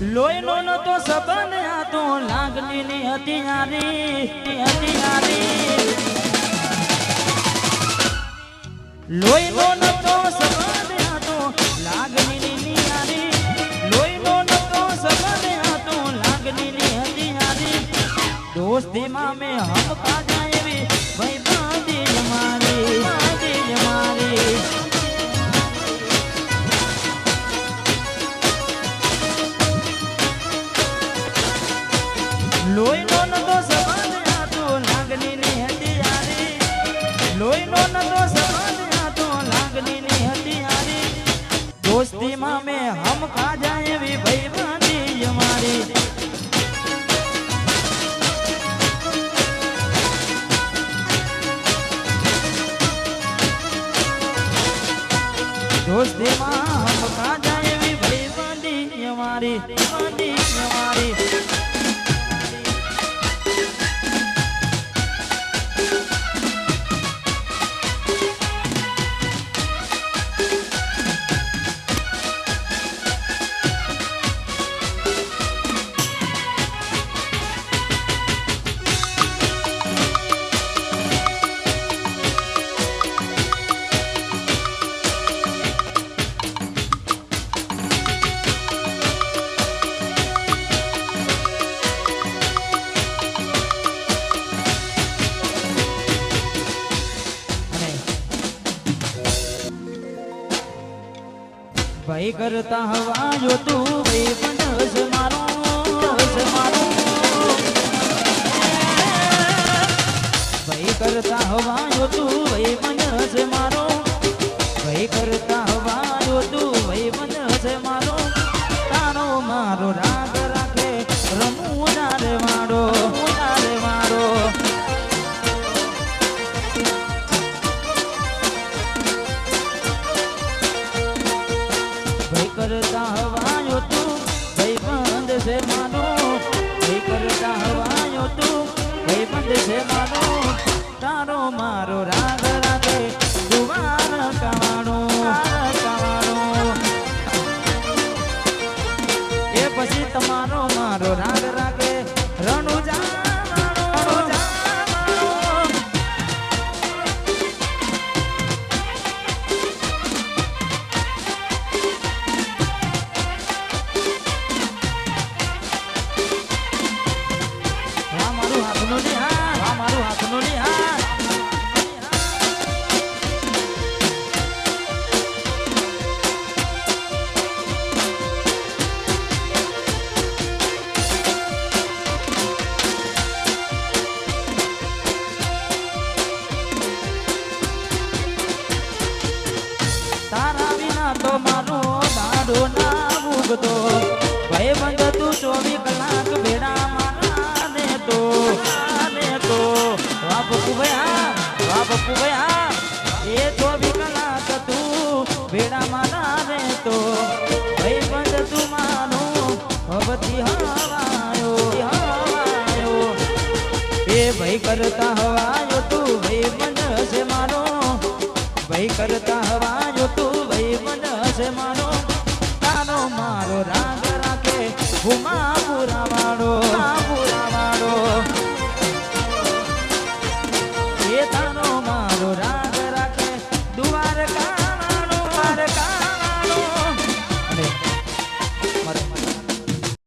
લોહીનો નતો સંબંધ આ તો લાગણીની હથિયારી લોહીનો નતો સંબંધ આ તો લાગણીની યારી લોહીનો નતો સંબંધ આ તો લાગણીની હથિયારી દોસ્તીમાં મેં હમ ખાધા એવી ભાઈ બાંધી જમારી લોહીનો નતો સંબંધ આ તો લાગણીની હથિયારી લોહીનો નતો સંબંધ આ તો લાગણીની હથિયારી દોસ્તીમાં મેં હમ ખાધા એવી ભાઈ બાંધી જમારી દોસ્તીમાં હમ ખાધા એવી ભાઈ બાંધી અમારી ભાઈ કરતા હવા જો તું ભાઈ બંધસ મારો ભાઈ કરતા હવા જો તું ભાઈ બંધસ મારો ભાઈ કરતા હવા જો તું ભાઈ બંધસ મારો તારો મારો રાગ રાખે રમું રે મારો કરતા હવાયો તું ભાઈ બંધ છે માનો ભાઈ કરતા હવાયો તું ભાઈ બંધ છે માનો તારો મારો રાગ રાખે દુવાર કાવાનો એ પછી તમારો મારો રાગ રાખે રણુજા તારા વિના તો મારો દાડો ના ઉગતો ભાઈ બંધ તું 24 કલાક ભેડા મારા ને તો વાહ બપુ ભયા એ 24 કલાક તું ભેડા મારા ને તો ભાઈ બંધ તું માનો હવતી હવાયો એ ભાઈ કરતા હવાયો તું ભાઈ બંધ છે મારો ભાઈ કરતા હવાયો તું ભાઈ બંધ છે મારો તારો મારો રાગ રાખે હુમા